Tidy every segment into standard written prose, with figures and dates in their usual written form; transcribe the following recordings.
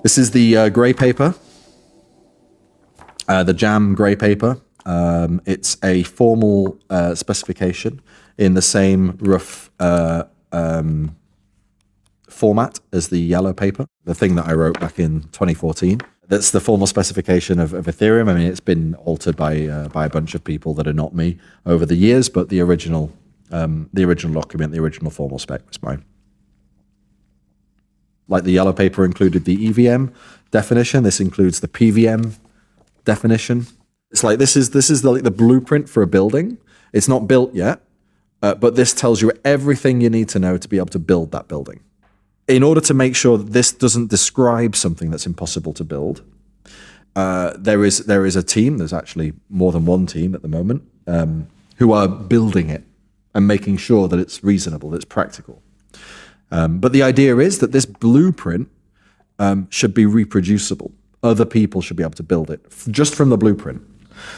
This is the grey paper, the Jam grey paper. It's a formal specification in the same rough format as the yellow paper, the thing that I wrote back in 2014. That's the formal specification of Ethereum. I mean, it's been altered by a bunch of people that are not me over the years, but the original document, the original formal spec was mine. Like the yellow paper included the EVM definition, this includes the PVM definition. It's like this is the blueprint for a building. It's not built yet, but this tells you everything you need to know to be able to build that building. In order to make sure that this doesn't describe something that's impossible to build, there is a team. There's actually more than one team at the moment who are building it and making sure that it's reasonable, that it's practical. But the idea is that this blueprint should be reproducible. Other people should be able to build it just from the blueprint.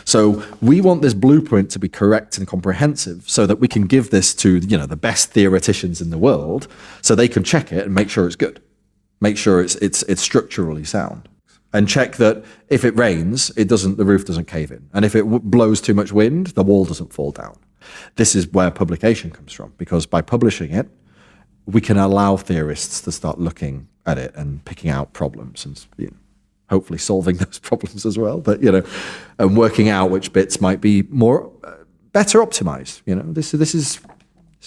So we want this blueprint to be correct and comprehensive so that we can give this to, the best theoreticians in the world so they can check it and make sure it's good. Make sure it's structurally sound. And check that if it rains, the roof doesn't cave in. And if it blows too much wind, the wall doesn't fall down. This is where publication comes from, because by publishing it, we can allow theorists to start looking at it and picking out problems and hopefully solving those problems as well, but and working out which bits might be better optimized. This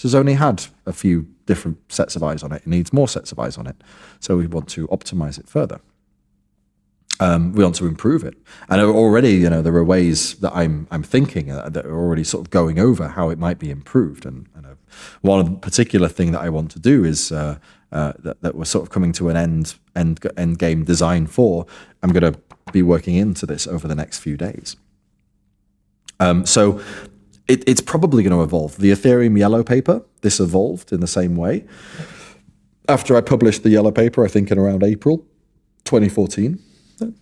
has only had a few different sets of eyes on it. It needs more sets of eyes on it, so we want to optimize it further. We want to improve it, and already there are ways that I'm thinking that are already sort of going over how it might be improved. And one particular thing that I want to do is that we're sort of coming to an end game design for. I'm going to be working into this over the next few days. So it's probably going to evolve. The Ethereum yellow paper, this evolved in the same way. After I published the yellow paper, I think in around April 2014,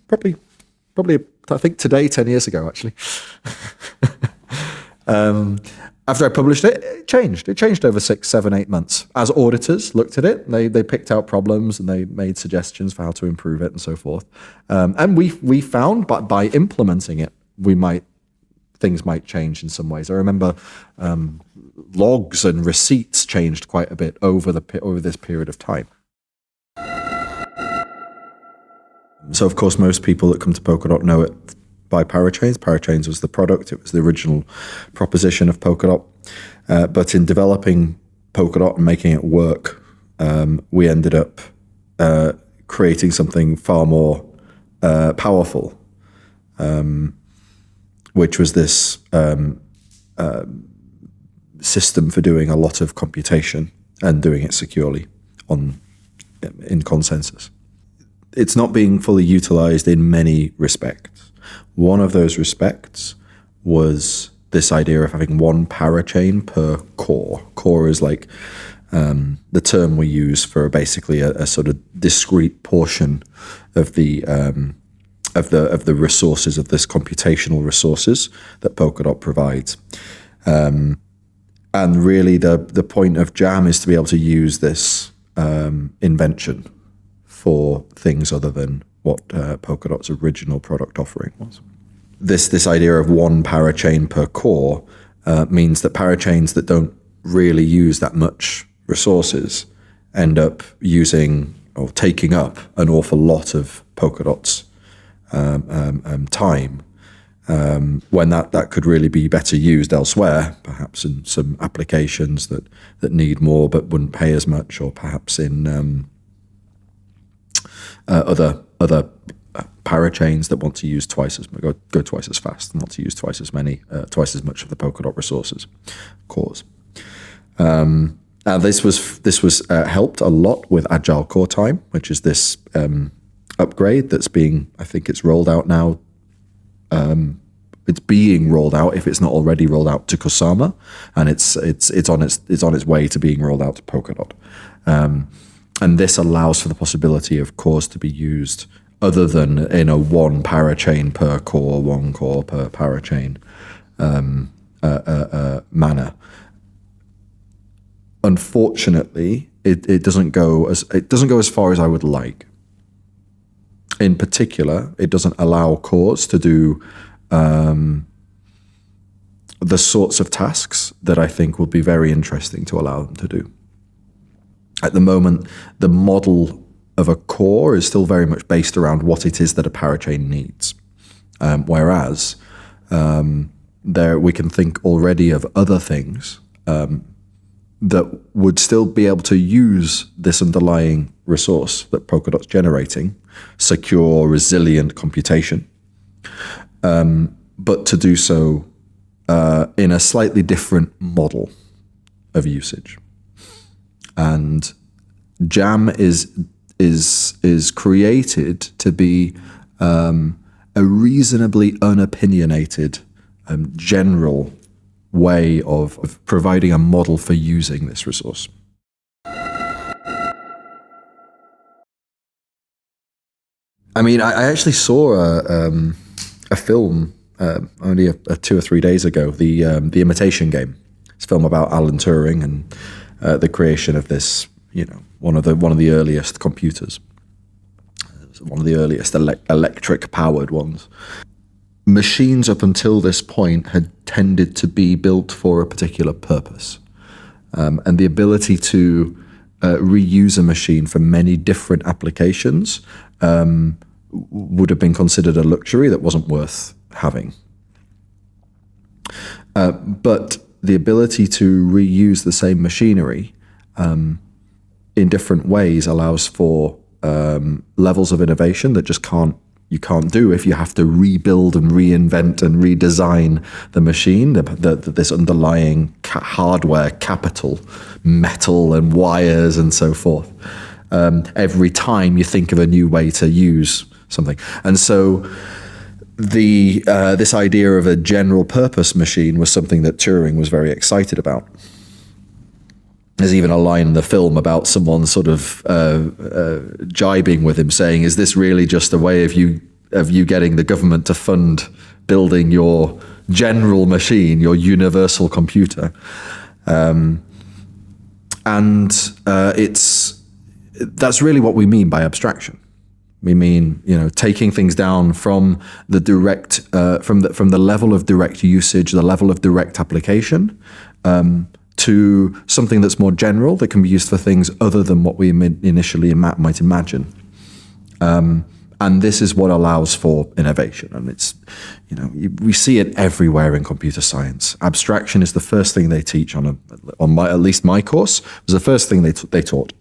probably I think today, 10 years ago, actually. After I published it, it changed. It changed over 6, 7, 8 months. As auditors looked at it, they picked out problems and they made suggestions for how to improve it and so forth. And we found, but by implementing it, things might change in some ways. I remember logs and receipts changed quite a bit over this period of time. So, of course, most people that come to Polkadot know it by Parachains. Parachains was the product. It was the original proposition of Polkadot. But in developing Polkadot and making it work, we ended up creating something far more powerful, which was this system for doing a lot of computation and doing it securely in consensus. It's not being fully utilized in many respects. One of those respects was this idea of having one parachain per core. Core is like the term we use for basically a sort of discrete portion of the resources, of this computational resources that Polkadot provides. And really the point of Jam is to be able to use this invention for things other than what Polkadot's original product offering was. This idea of one parachain per core means that parachains that don't really use that much resources end up using or taking up an awful lot of Polkadot's time, when that could really be better used elsewhere, perhaps in some applications that need more but wouldn't pay as much, or perhaps in other parachains that want to use go twice as fast and want to use twice as much of the Polkadot resources cores. This was helped a lot with Agile Core Time, which is this upgrade that's I think it's rolled out now. It's being rolled out, if it's not already rolled out, to Kusama, and it's on its way to being rolled out to Polkadot. And this allows for the possibility of cores to be used other than in a one parachain per core, one core per parachain manner. Unfortunately, it doesn't go as far as I would like. In particular, it doesn't allow cores to do the sorts of tasks that I think would be very interesting to allow them to do. At the moment, the model of a core is still very much based around what it is that a parachain needs. Whereas we can think already of other things that would still be able to use this underlying resource that Polkadot's generating, secure, resilient computation, but to do so in a slightly different model of usage. And Jam is created to be a reasonably unopinionated general way of providing a model for using this resource. I mean, I actually saw a film only 2 or 3 days ago, the Imitation Game. It's a film about Alan Turing and the creation of this, one of the earliest computers, one of the earliest electric powered ones. Machines up until this point had tended to be built for a particular purpose, and the ability to reuse a machine for many different applications would have been considered a luxury that wasn't worth having. But the ability to reuse the same machinery in different ways allows for levels of innovation that you can't do if you have to rebuild and reinvent and redesign the machine, this underlying hardware capital, metal and wires and so forth, every time you think of a new way to use something. And so this idea of a general purpose machine was something that Turing was very excited about. There's even a line in the film about someone sort of jibing with him, saying, "Is this really just a way of you getting the government to fund building your general machine, your universal computer?" That's really what we mean by abstraction. We mean, taking things down from the direct, from the level of direct usage, the level of direct application, to something that's more general that can be used for things other than what we initially might imagine. And this is what allows for innovation. And it's, we see it everywhere in computer science. Abstraction is the first thing they teach on at least my course. It was the first thing they taught.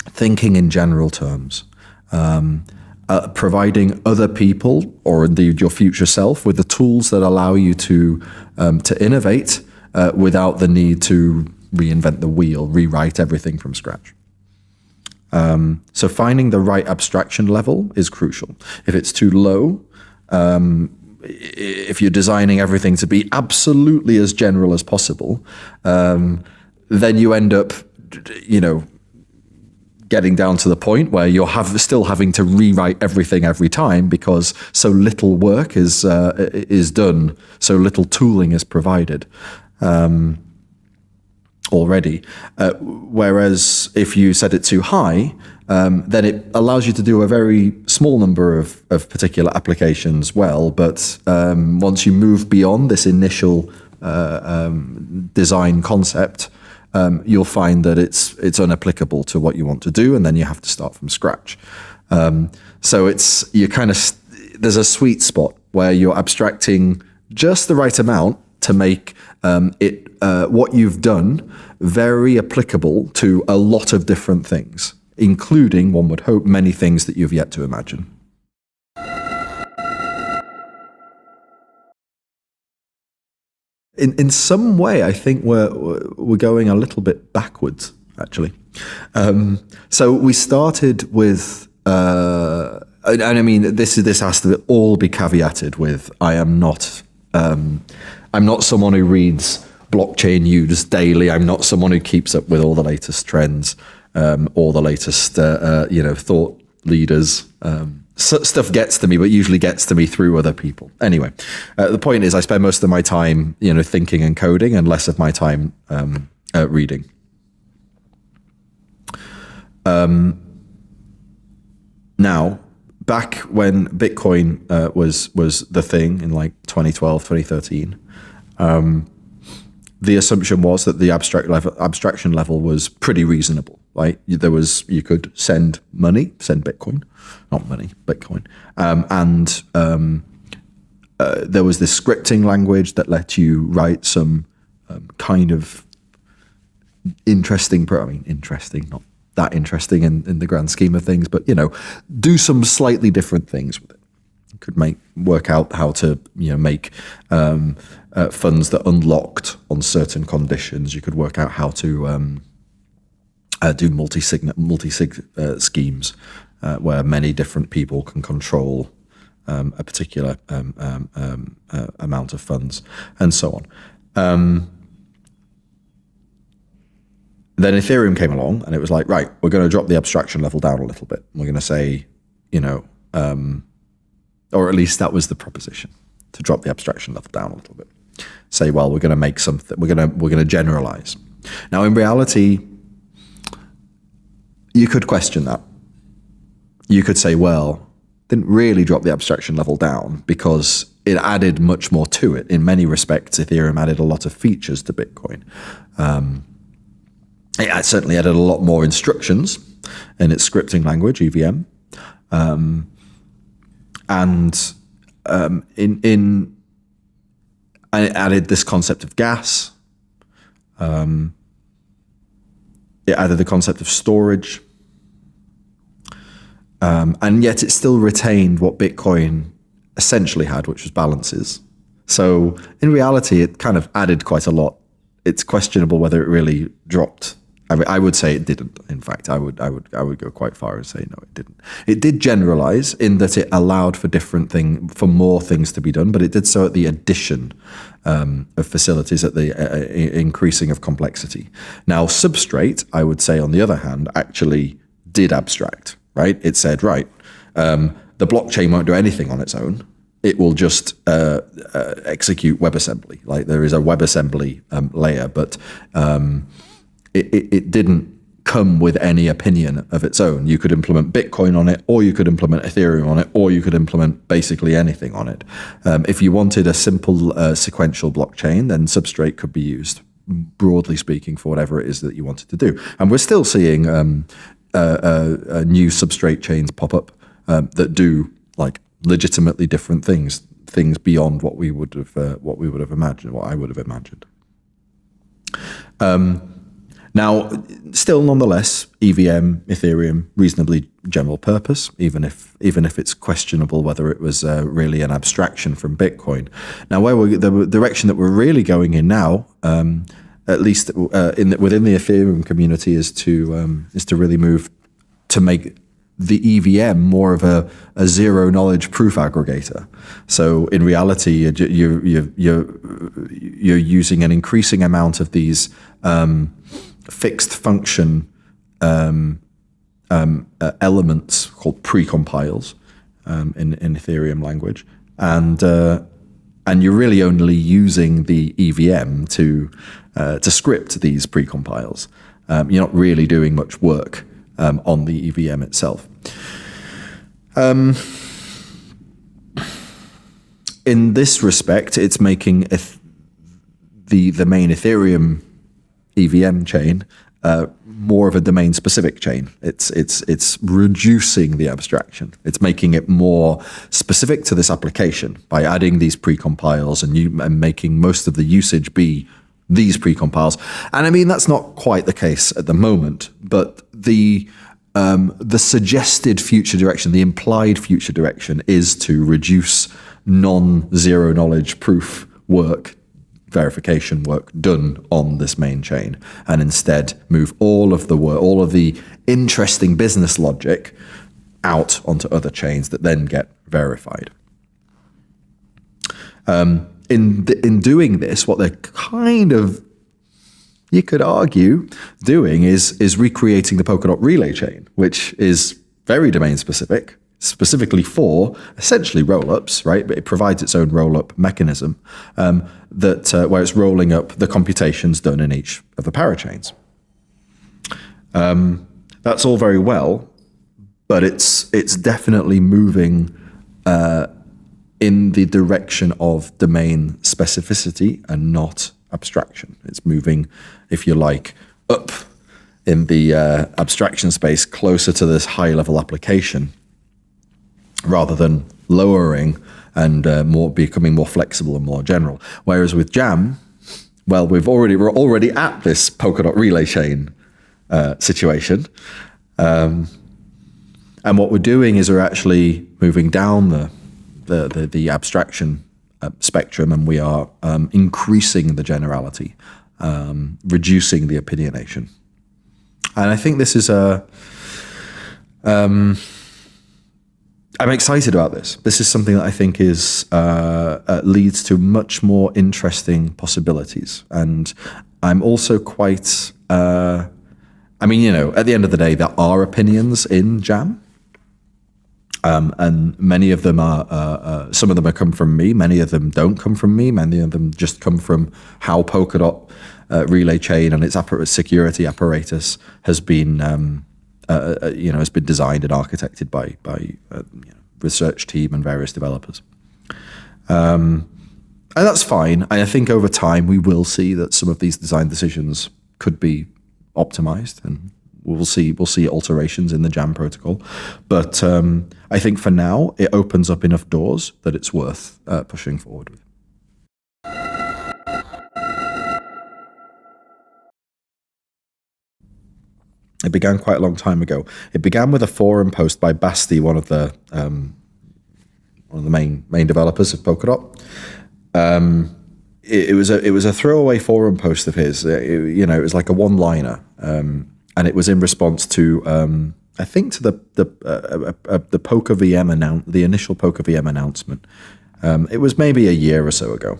Thinking in general terms, providing other people, or indeed your future self, with the tools that allow you to innovate without the need to reinvent the wheel, rewrite everything from scratch. So finding the right abstraction level is crucial. If it's too low, if you're designing everything to be absolutely as general as possible, then you end up, getting down to the point where you're still having to rewrite everything every time because so little work is done, so little tooling is provided already. Whereas if you set it too high, then it allows you to do a very small number of particular applications well, but once you move beyond this initial design concept, you'll find that it's unapplicable to what you want to do, and then you have to start from scratch. So there's a sweet spot where you're abstracting just the right amount to make what you've done very applicable to a lot of different things, including, one would hope, many things that you've yet to imagine. In some way, I think we're going a little bit backwards, actually. So we started with, and I mean, this has to all be caveated with, I'm not someone who reads blockchain news daily. I'm not someone who keeps up with all the latest trends, or the latest, thought leaders. Stuff gets to me, but usually gets to me through other people. Anyway, the point is I spend most of my time, thinking and coding, and less of my time reading. Now, back when Bitcoin was the thing in like 2012, 2013, the assumption was that the abstraction level was pretty reasonable, right? You could send Bitcoin, not money, Bitcoin, and there was this scripting language that let you write some kind of interesting, not that interesting in the grand scheme of things, but do some slightly different things with it. You could work out how to make funds that unlocked on certain conditions. You could work out how to do multi-sig schemes where many different people can control a particular amount of funds, and so on. Then Ethereum came along, and it was like, right, we're going to drop the abstraction level down a little bit. We're going to say, or at least that was the proposition, to drop the abstraction level down a little bit. Say, well, we're going to make something. We're going to generalize. Now, in reality, you could question that. You could say, well, didn't really drop the abstraction level down because it added much more to it. In many respects, Ethereum added a lot of features to Bitcoin. It certainly added a lot more instructions in its scripting language, EVM, and it added this concept of gas. It added the concept of storage, and yet it still retained what Bitcoin essentially had, which was balances. So in reality, it kind of added quite a lot. It's questionable whether it really dropped. I would say it didn't. In fact, I would go quite far and say no, it didn't. It did generalize in that it allowed for more things to be done, but it did so at the addition of facilities, at the increasing of complexity. Now, Substrate, I would say, on the other hand, actually did abstract. Right? It said, right, the blockchain won't do anything on its own. It will just execute WebAssembly. Like there is a WebAssembly layer, but it didn't come with any opinion of its own. You could implement Bitcoin on it, or you could implement Ethereum on it, or you could implement basically anything on it. If you wanted a simple sequential blockchain, then Substrate could be used, broadly speaking, for whatever it is that you wanted to do. And we're still seeing new Substrate chains pop up that do like legitimately different things beyond what we would have imagined, what I would have imagined. Now, still, nonetheless, EVM, Ethereum, reasonably general purpose, even if it's questionable whether it was really an abstraction from Bitcoin. Now, the direction that we're really going in now, at least within the Ethereum community, is to really move to make the EVM more of a zero knowledge proof aggregator. So in reality, you're using an increasing amount of these fixed function elements called precompiles in Ethereum language, and you're really only using the EVM to script these precompiles. You're not really doing much work on the EVM itself. In this respect, it's making the main Ethereum EVM chain more of a domain-specific chain. It's reducing the abstraction. It's making it more specific to this application by adding these precompiles and making most of the usage be these precompiles. And I mean, that's not quite the case at the moment, but the suggested future direction, the implied future direction, is to reduce non-zero knowledge proof work, verification work done on this main chain, and instead move all of the interesting business logic out onto other chains that then get verified. In doing this, what they're kind of, you could argue, doing is recreating the Polkadot relay chain, which is very domain specific, specifically for essentially rollups, right? But it provides its own rollup mechanism where it's rolling up the computations done in each of the parachains. That's all very well, but it's definitely moving in the direction of domain specificity and not abstraction. It's moving, if you like, up in the abstraction space closer to this high-level application rather than lowering and becoming more flexible and more general. Whereas with Jam, well, we're already at this Polkadot relay chain situation. And what we're doing is we're actually moving down the abstraction spectrum, and we are increasing the generality, reducing the opinionation. And I think this is I'm excited about this. This is something that I think is leads to much more interesting possibilities. And I'm also quite, at the end of the day, there are opinions in Jam. And many of them are, some of them come from me, many of them don't come from me, many of them just come from how Polkadot relay chain and its security apparatus has been, has been designed and architected by research team and various developers. And that's fine. I think over time we will see that some of these design decisions could be optimized, and we'll see alterations in the Jam protocol. But I think for now it opens up enough doors that it's worth pushing forward with. It began quite a long time ago. It began with a forum post by Basti, one of the main developers of Polkadot. It was a throwaway forum post of his. It was like a one-liner, and it was in response to I think to the Polka VM the initial Polka VM announcement. It was maybe a year or so ago.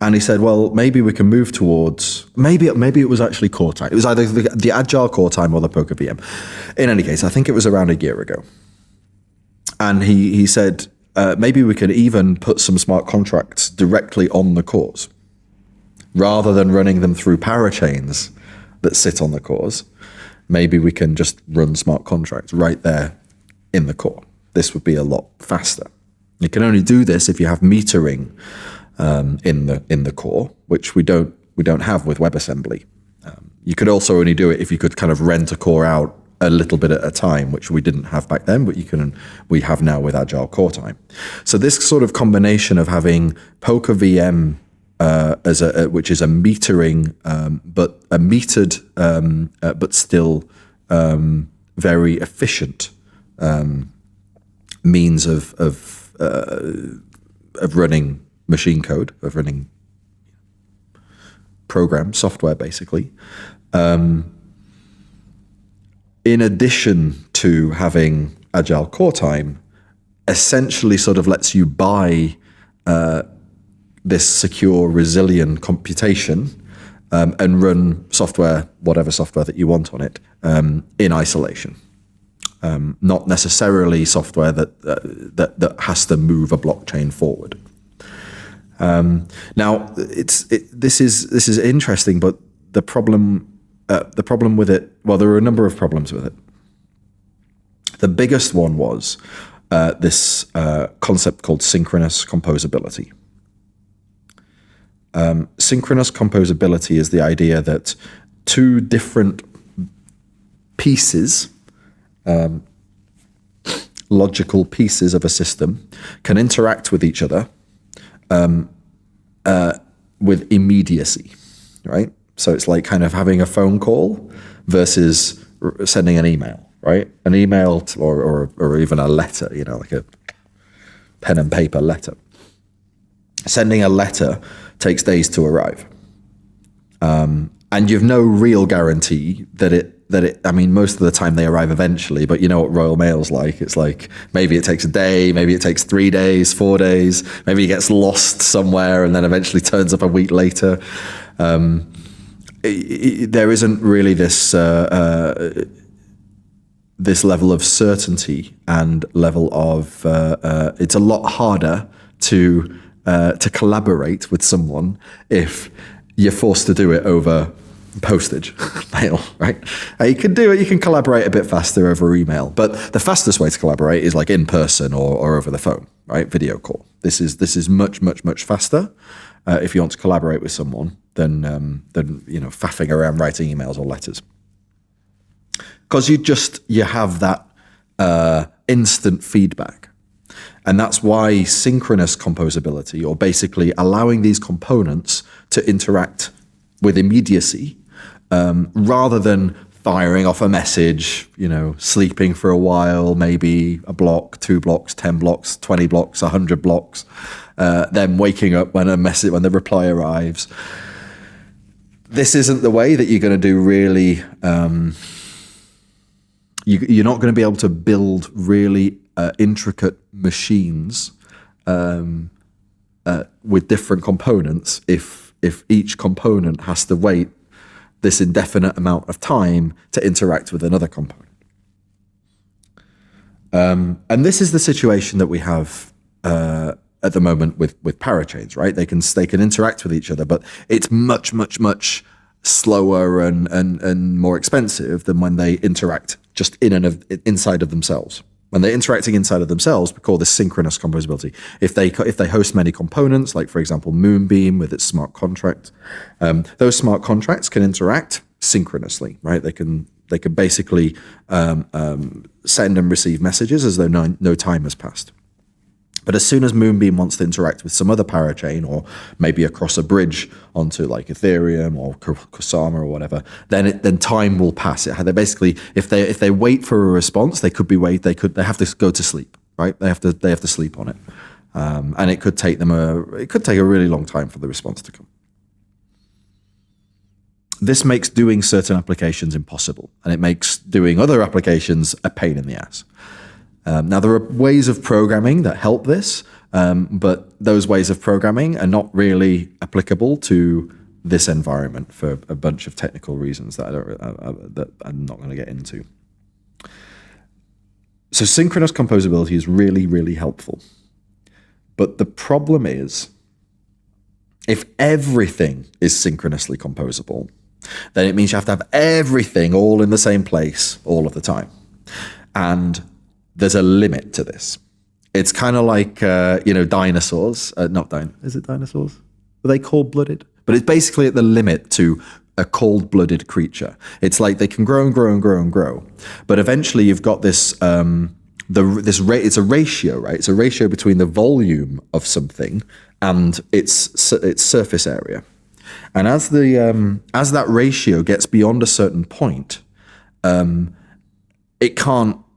And he said, well, maybe we can move towards, maybe it was actually core time. It was either the agile core time or the Polka VM. In any case, I think it was around a year ago. And he said, maybe we could even put some smart contracts directly on the cores, rather than running them through parachains that sit on the cores. Maybe we can just run smart contracts right there in the core. This would be a lot faster. You can only do this if you have metering in the core, which we don't have with WebAssembly. You could also only do it if you could kind of rent a core out a little bit at a time, which we didn't have back then, but we have now with Agile Core Time. So this sort of combination of having Polka VM which is a metering, but a metered, but still very efficient means of running machine code, of running program software, basically. In addition to having Agile Core Time, essentially sort of lets you buy this secure, resilient computation and run software, whatever software that you want on it, in isolation. Not necessarily software that has to move a blockchain forward. Now, this is interesting, but the problem with it, well, there are a number of problems with it. The biggest one was this concept called synchronous composability. Synchronous composability is the idea that two different pieces, logical pieces of a system, can interact with each other with immediacy, right? So it's like kind of having a phone call versus sending an email, right? An email or even a letter, like a pen and paper letter. Sending a letter takes days to arrive. And you've no real guarantee that it, most of the time they arrive eventually, but you know what Royal Mail's like. It's like, maybe it takes a day, maybe it takes 3 days, 4 days, maybe it gets lost somewhere and then eventually turns up a week later. There isn't really this level of certainty and level of, it's a lot harder to collaborate with someone if you're forced to do it over postage, mail, right? You can do it. You can collaborate a bit faster over email, but the fastest way to collaborate is like in person or over the phone, right? Video call. This is much faster if you want to collaborate with someone than faffing around writing emails or letters, because you have that instant feedback. And that's why synchronous composability, or basically allowing these components to interact with immediacy, rather than firing off a message, sleeping for a while, maybe a block, 2 blocks, 10 blocks, 20 blocks, 100 blocks, then waking up when the reply arrives. This isn't the way that you're going to do really. You're not going to be able to build really intricate machines with different components if each component has to wait this indefinite amount of time to interact with another component. And this is the situation that we have at the moment with parachains, right? They can interact with each other, but it's much slower and more expensive than when they interact just inside of themselves. When they're interacting inside of themselves, we call this synchronous composability. If they host many components, like for example Moonbeam with its smart contract, those smart contracts can interact synchronously, right? They can basically send and receive messages as though no time has passed. But as soon as Moonbeam wants to interact with some other parachain, or maybe across a bridge onto like Ethereum or Kusama or whatever, then time will pass. They basically, if they wait for a response, they have to go to sleep, right? They have to sleep on it, and it could take a really long time for the response to come. This makes doing certain applications impossible, and it makes doing other applications a pain in the ass. Now, there are ways of programming that help this, but those ways of programming are not really applicable to this environment for a bunch of technical reasons that I'm not going to get into. So synchronous composability is really, really helpful. But the problem is, if everything is synchronously composable, then it means you have to have everything all in the same place all of the time. And there's a limit to this. It's kind of like, dinosaurs. Is it dinosaurs? Were they cold-blooded? But it's basically at the limit to a cold-blooded creature. It's like they can grow and grow and grow and grow. But eventually you've got this, it's a ratio, right? It's a ratio between the volume of something and its surface area. And as that ratio gets beyond a certain point,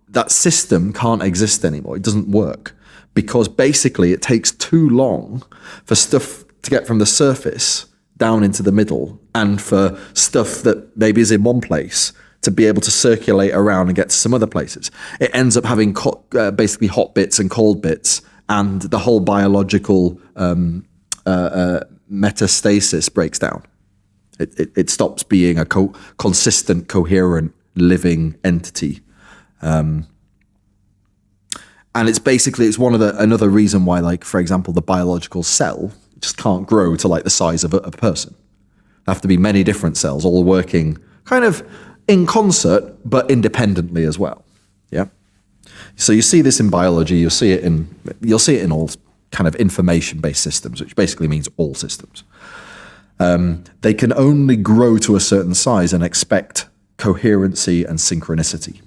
that system can't exist anymore. It doesn't work because basically it takes too long for stuff to get from the surface down into the middle and for stuff that maybe is in one place to be able to circulate around and get to some other places. It ends up having basically hot bits and cold bits, and the whole biological metastasis breaks down. It stops being a consistent, coherent, living entity. And it's another reason why, like, for example, the biological cell just can't grow to like the size of a person. There have to be many different cells all working kind of in concert, but independently as well. Yeah. So you see this in biology, you'll see it in all kind of information-based systems, which basically means all systems. They can only grow to a certain size and expect coherency and synchronicity.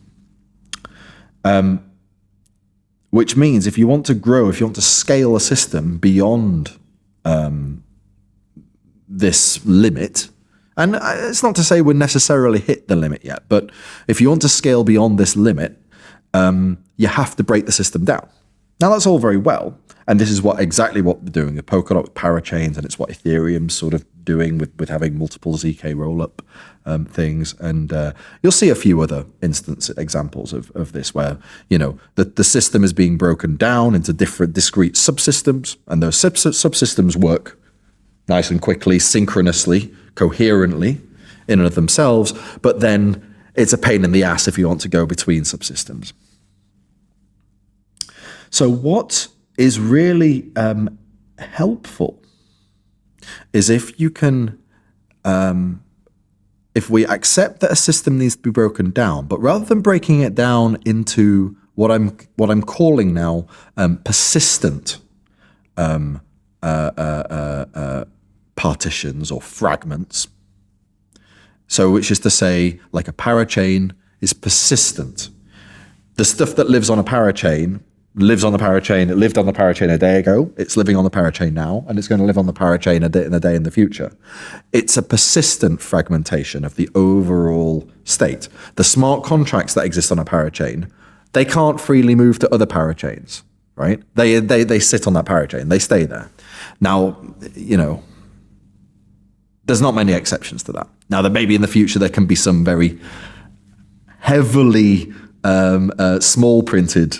Which means if you want to scale a system beyond this limit, and it's not to say we'll necessarily hit the limit yet, but if you want to scale beyond this limit, you have to break the system down. Now that's all very well, and this is exactly what we're doing with Polkadot with parachains, and it's what Ethereum's sort of doing with having multiple ZK rollup things, and you'll see a few other examples of this where the system is being broken down into different discrete subsystems, and those subsystems work nice and quickly, synchronously, coherently in and of themselves, but then it's a pain in the ass if you want to go between subsystems. So what is really helpful is if you can if we accept that a system needs to be broken down, but rather than breaking it down into what I'm calling now persistent partitions or fragments, so which is to say, like a parachain is persistent. The stuff that lives on a parachain lives on the parachain. It lived on the parachain a day ago. It's living on the parachain now, and it's going to live on the parachain a day in the future. It's a persistent fragmentation of the overall state. The smart contracts that exist on a parachain, they can't freely move to other parachains, right? They sit on that parachain. They stay there. Now, there's not many exceptions to that. Now, that maybe in the future there can be some very heavily small printed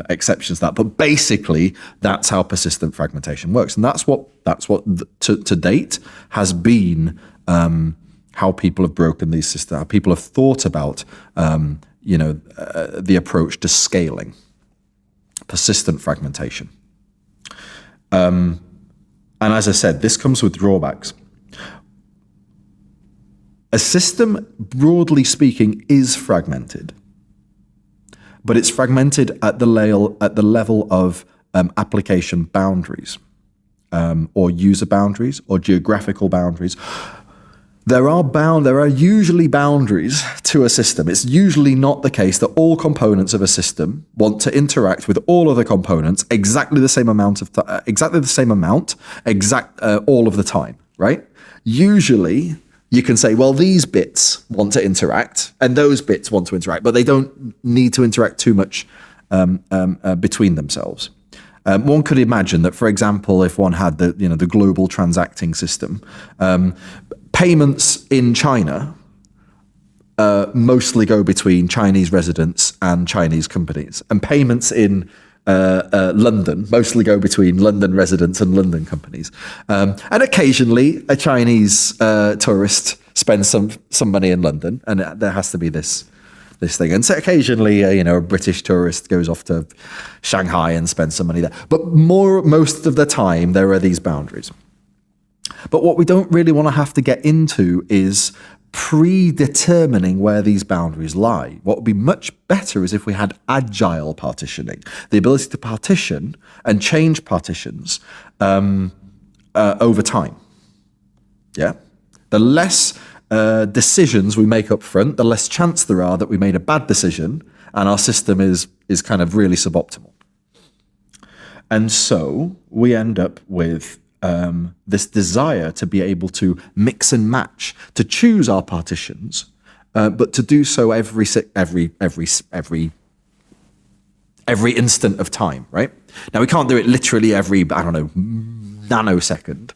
exceptions to that, but basically that's how persistent fragmentation works, and that's what to date has been how people have broken these systems, how people have thought about the approach to scaling persistent fragmentation. And as I said, this comes with drawbacks. A system, broadly speaking, is fragmented, but it's fragmented at the level of application boundaries, or user boundaries, or geographical boundaries. There are usually boundaries to a system. It's usually not the case that all components of a system want to interact with all other components exactly the same amount all of the time, right? Usually, you can say, well, these bits want to interact and those bits want to interact, but they don't need to interact too much between themselves. One could imagine that, for example, if one had the global transacting system, payments in China mostly go between Chinese residents and Chinese companies, and payments in London mostly go between London residents and London companies. And occasionally a Chinese tourist spends some money in London, and there has to be this thing. And so occasionally, a British tourist goes off to Shanghai and spends some money there. But most of the time, there are these boundaries. But what we don't really want to have to get into is predetermining where these boundaries lie. What would be much better is if we had agile partitioning, the ability to partition and change partitions over time. Yeah, the less decisions we make up front, the less chance there are that we made a bad decision and our system is kind of really suboptimal. And so we end up with this desire to be able to mix and match, to choose our partitions, but to do so every instant of time, right? Now, we can't do it literally every, nanosecond,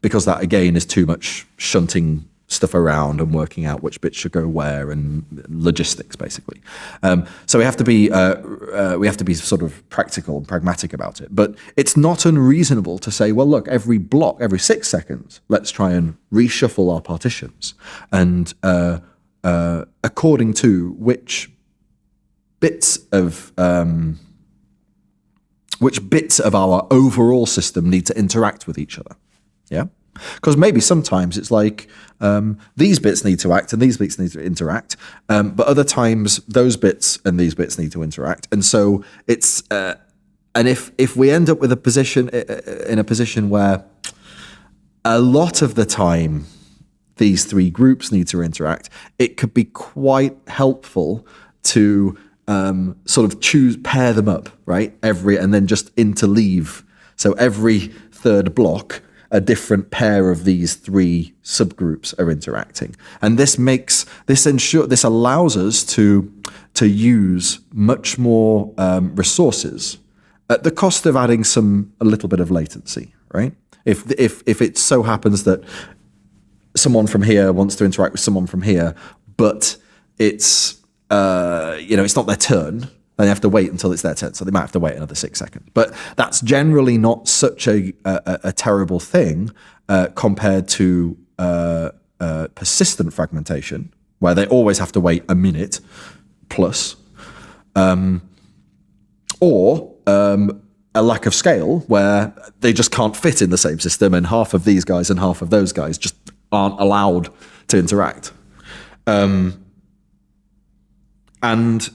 because that, again, is too much shunting stuff around and working out which bits should go where, and logistics, basically. So we have to be sort of practical and pragmatic about it. But it's not unreasonable to say, well, look, every 6 seconds, let's try and reshuffle our partitions, and according to which bits of our overall system need to interact with each other. Yeah. Because maybe sometimes it's like these bits need to act and these bits need to interact, but other times those bits and these bits need to interact. And so it's and if we end up with a position where a lot of the time these three groups need to interact, it could be quite helpful to sort of pair them up, right? And then just interleave. So every third block, a different pair of these three subgroups are interacting, and this allows us to use much more resources at the cost of adding a little bit of latency, right? If it so happens that someone from here wants to interact with someone from here, but it's it's not their turn, then they have to wait until it's their turn. So they might have to wait another 6 seconds. But that's generally not such a terrible thing compared to persistent fragmentation, where they always have to wait a minute plus, or a lack of scale, where they just can't fit in the same system, and half of these guys and half of those guys just aren't allowed to interact. And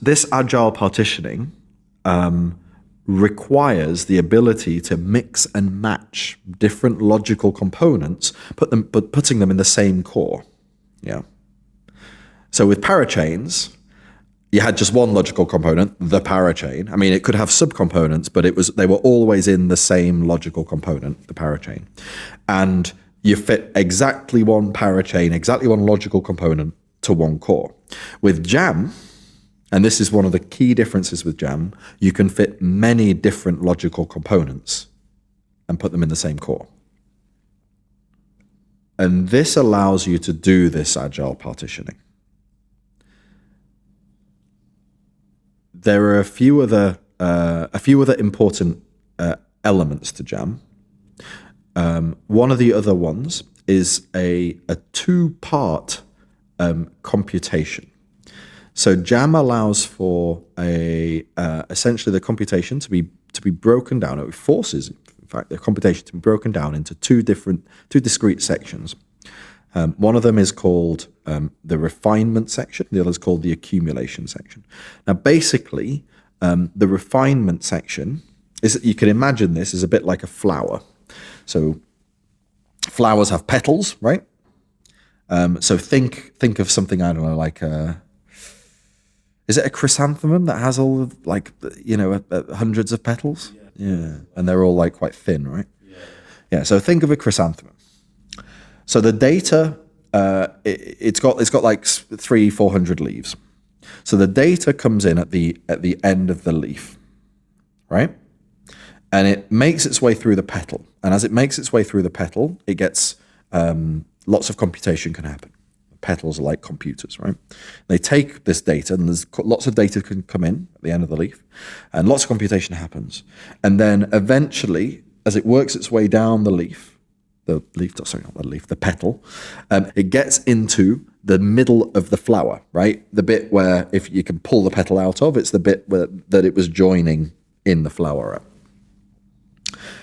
this agile partitioning requires the ability to mix and match different logical components, putting them in the same core. Yeah. So with parachains, you had just one logical component, the parachain. I mean, it could have subcomponents, but they were always in the same logical component, the parachain. And you fit exactly one parachain, exactly one logical component to one core. With Jam, and this is one of the key differences with Jam, you can fit many different logical components and put them in the same core. And this allows you to do this agile partitioning. There are a few other important elements to Jam. One of the other ones is a two-part computation. So Jam allows for essentially the computation to be broken down. It forces, in fact, the computation to be broken down into two discrete sections. One of them is called the refinement section. The other is called the accumulation section. Now, basically, the refinement section is, you can imagine this as a bit like a flower. So flowers have petals, right? So think of something, I don't know, like is it a chrysanthemum that has all of, like, hundreds of petals? Yeah. And they're all like quite thin, right? Yeah. So think of a chrysanthemum. So the data, it's got like 300-400 leaves. So the data comes in at the end of the leaf, right? And it makes its way through the petal. And as it makes its way through the petal, it gets lots of computation can happen. Petals are like computers, right? They take this data, and there's lots of data can come in at the end of the leaf, and lots of computation happens. And then eventually, as it works its way down the petal, it gets into the middle of the flower, right? The bit where, if you can pull the petal out of, it's the bit that it was joining in the flower at,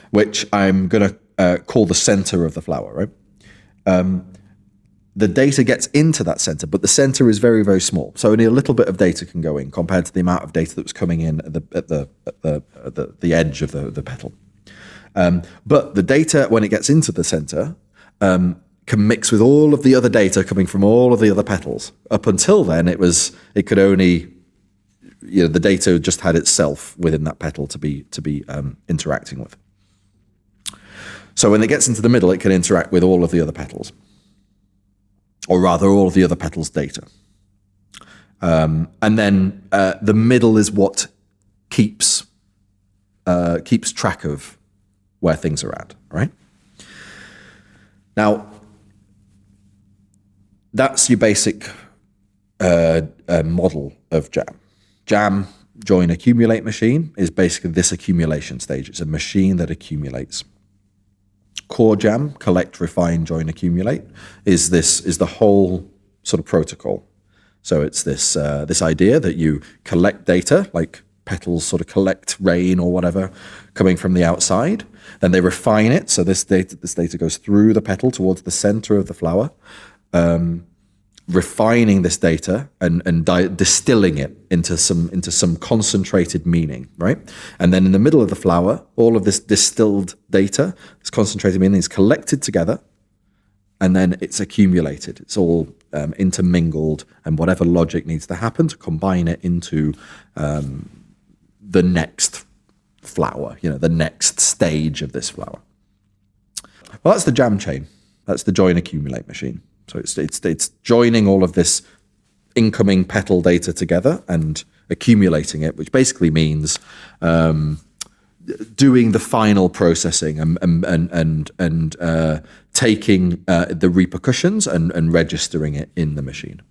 which I'm going to call the center of the flower, right? The data gets into that center, but the center is very, very small. So only a little bit of data can go in compared to the amount of data that was coming in at the edge of the petal. But the data, when it gets into the center, can mix with all of the other data coming from all of the other petals. Up until then, it could only, the data just had itself within that petal to be interacting with. So when it gets into the middle, it can interact with all of the other petals, or rather all of the other petals' data. And then the middle is what keeps track of where things are at, right? Now, that's your basic model of Jam. Jam, join accumulate machine, is basically this accumulation stage. It's a machine that accumulates. Core Jam, collect, refine, join, accumulate, is the whole sort of protocol. So it's this idea that you collect data, like petals sort of collect rain or whatever coming from the outside. Then they refine it. So this data goes through the petal towards the center of the flower, refining this data and distilling it into some concentrated meaning, right? And then in the middle of the flower, all of this distilled data, this concentrated meaning, is collected together, and then it's accumulated. It's all intermingled, and whatever logic needs to happen to combine it into the next flower, the next stage of this flower. Well, that's the Jam chain. That's the join accumulate machine. So it's joining all of this incoming petal data together and accumulating it, which basically means doing the final processing and taking the repercussions and registering it in the machine.